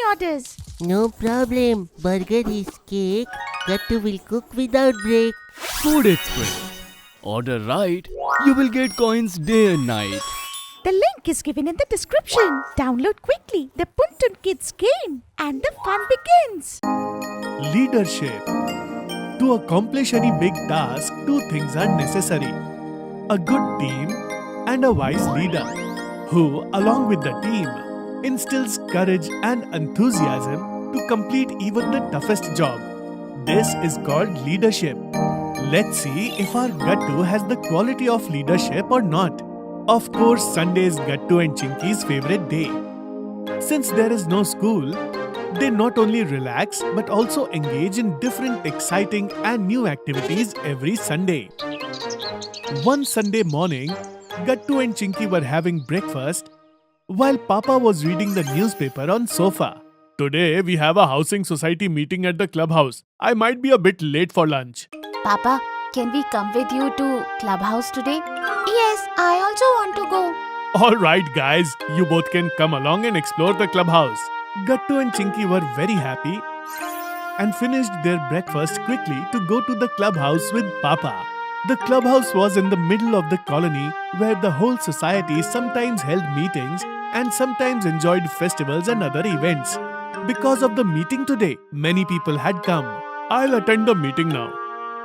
orders. No problem. Burger is cake. Gattu will cook without break. Food Express. Order right, you will get coins day and night. The link is given in the description. Download quickly the Puntun Kids game and the fun begins. Leadership. To accomplish any big task, two things are necessary: a good team and a wise leader, who, along with the team, instills courage and enthusiasm to complete even the toughest job. This is called leadership. Let's see if our Gattu has the quality of leadership or not. Of course, Sunday is Gattu and Chinky's favorite day. Since there is no school, they not only relax but also engage in different exciting and new activities every Sunday. One Sunday morning, Gattu and Chinky were having breakfast while Papa was reading the newspaper on sofa. Today we have a housing society meeting at the clubhouse. I might be a bit late for lunch. Papa, can we come with you to clubhouse today? Yes, I also want to go. Alright guys, you both can come along and explore the clubhouse. Gattu and Chinky were very happy and finished their breakfast quickly to go to the clubhouse with Papa. The clubhouse was in the middle of the colony where the whole society sometimes held meetings and sometimes enjoyed festivals and other events. Because of the meeting today, many people had come. I'll attend the meeting now.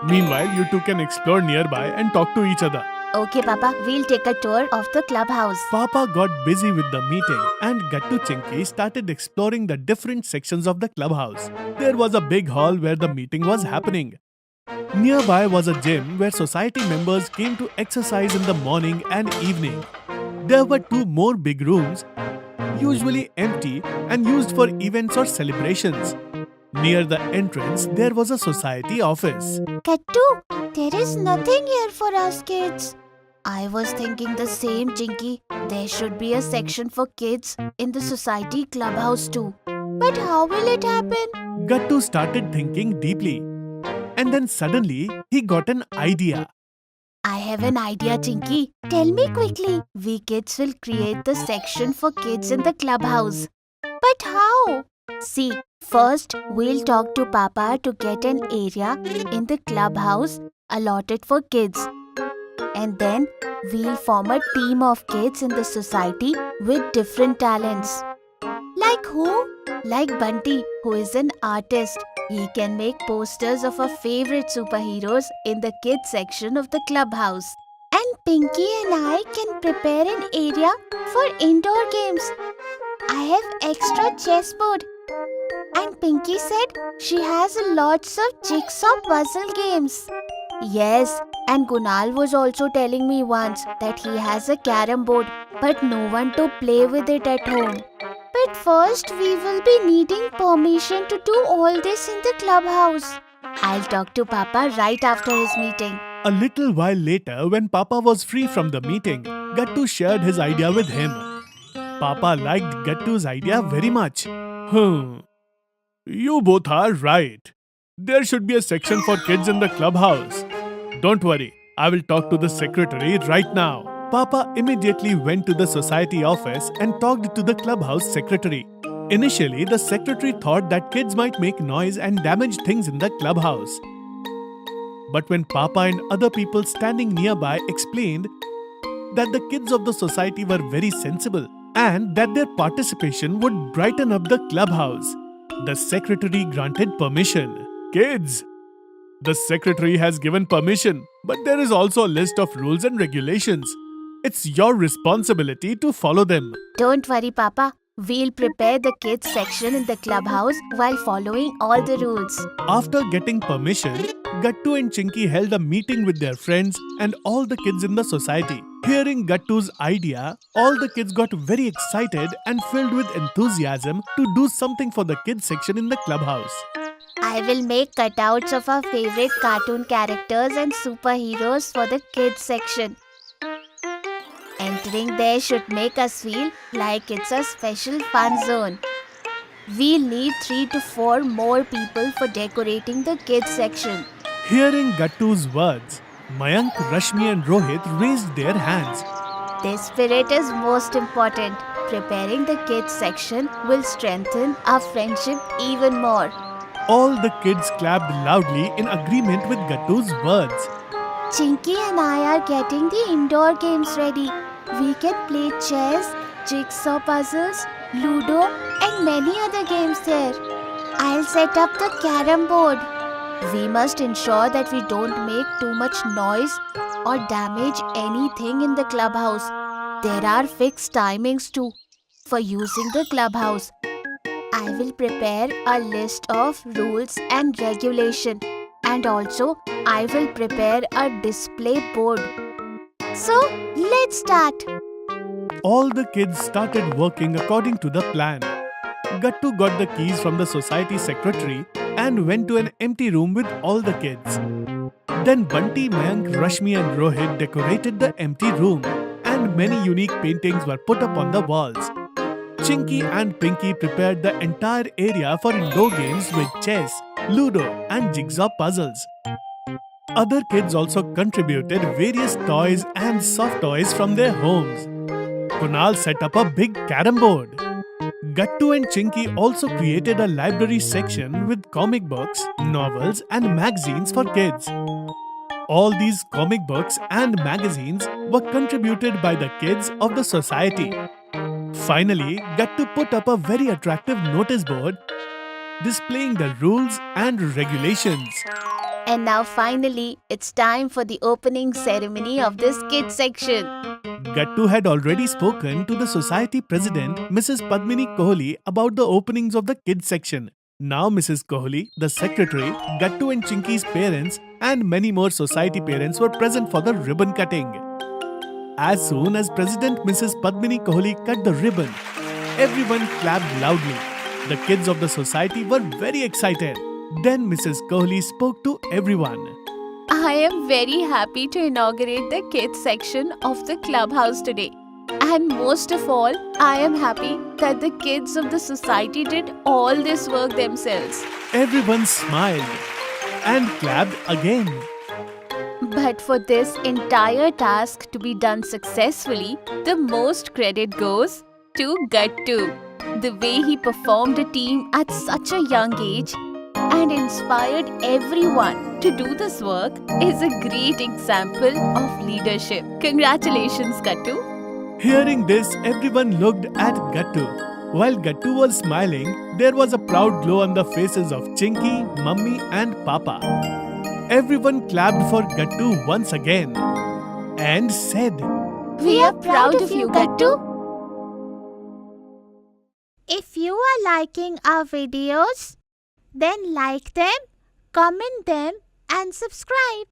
Meanwhile, you two can explore nearby and talk to each other. Okay, Papa, we'll take a tour of the clubhouse. Papa got busy with the meeting and Gattu Chinky started exploring the different sections of the clubhouse. There was a big hall where the meeting was happening. Nearby was a gym where society members came to exercise in the morning and evening. There were two more big rooms, usually empty and used for events or celebrations. Near the entrance, there was a society office. Gattu, there is nothing here for us kids. I was thinking the same, Chinky. There should be a section for kids in the society clubhouse too. But how will it happen? Gattu started thinking deeply. And then suddenly, he got an idea. I have an idea, Chinky. Tell me quickly. We kids will create the section for kids in the clubhouse. But how? See, first we'll talk to Papa to get an area in the clubhouse allotted for kids. And then we'll form a team of kids in the society with different talents. Like who? Like Bunty, who is an artist. He can make posters of our favorite superheroes in the kids section of the clubhouse. And Pinky and I can prepare an area for indoor games. I have extra chessboard. And Pinky said she has lots of jigsaw puzzle games. Yes, and Kunal was also telling me once that he has a carom board, but no one to play with it at home. But first we will be needing permission to do all this in the clubhouse. I'll talk to Papa right after his meeting. A little while later, when Papa was free from the meeting, Gattu shared his idea with him. Papa liked Gattu's idea very much. You both are right. There should be a section for kids in the clubhouse. Don't worry, I will talk to the secretary right now. Papa immediately went to the society office and talked to the clubhouse secretary. Initially, the secretary thought that kids might make noise and damage things in the clubhouse. But when Papa and other people standing nearby explained that the kids of the society were very sensible and that their participation would brighten up the clubhouse, the secretary granted permission. Kids! The secretary has given permission, but there is also a list of rules and regulations. It's your responsibility to follow them. Don't worry, Papa. We'll prepare the kids section in the clubhouse while following all the rules. After getting permission, Gattu and Chinky held a meeting with their friends and all the kids in the society. Hearing Gattu's idea, all the kids got very excited and filled with enthusiasm to do something for the kids section in the clubhouse. I will make cutouts of our favorite cartoon characters and superheroes for the kids section. Entering there should make us feel like it's a special fun zone. We'll need 3 to 4 more people for decorating the kids section. Hearing Gattu's words, Mayank, Rashmi and Rohit raised their hands. This spirit is most important. preparing the kids section will strengthen our friendship even more. All the kids clapped loudly in agreement with Gattu's words. Chinky and I are getting the indoor games ready. We can play chess, jigsaw puzzles, Ludo and many other games there. I'll set up the carom board. We must ensure that we don't make too much noise or damage anything in the clubhouse. There are fixed timings too for using the clubhouse. I will prepare a list of rules and regulation, and also I will prepare a display board. So let's start. All the kids started working according to the plan. Gattu got the keys from the society secretary and went to an empty room with all the kids. Then Bunty, Mayank, Rashmi and Rohit decorated the empty room, and many unique paintings were put up on the walls. Chinky and Pinky prepared the entire area for indoor games with chess, Ludo and jigsaw puzzles. Other kids also contributed various toys and soft toys from their homes. Kunal set up a big carom board. Gattu and Chinky also created a library section with comic books, novels and magazines for kids. All these comic books and magazines were contributed by the kids of the society. Finally, Gattu put up a very attractive notice board displaying the rules and regulations. And now finally, it's time for the opening ceremony of this kids section. Gattu had already spoken to the society president, Mrs. Padmini Kohli, about the openings of the kids section. Now Mrs. Kohli, the secretary, Gattu and Chinky's parents and many more society parents were present for the ribbon cutting. As soon as President Mrs. Padmini Kohli cut the ribbon, everyone clapped loudly. The kids of the society were very excited. Then Mrs. Kohli spoke to everyone. I am very happy to inaugurate the kids section of the clubhouse today. And most of all, I am happy that the kids of the society did all this work themselves. Everyone smiled and clapped again. But for this entire task to be done successfully, the most credit goes to Gattu. The way he performed a team at such a young age and inspired everyone to do this work is a great example of leadership. Congratulations, Gattu. Hearing this, everyone looked at Gattu. While Gattu was smiling, there was a proud glow on the faces of Chinky, Mummy and Papa. Everyone clapped for Gattu once again and said, We are proud of you, Gattu. If you are liking our videos, then like them, comment them and subscribe.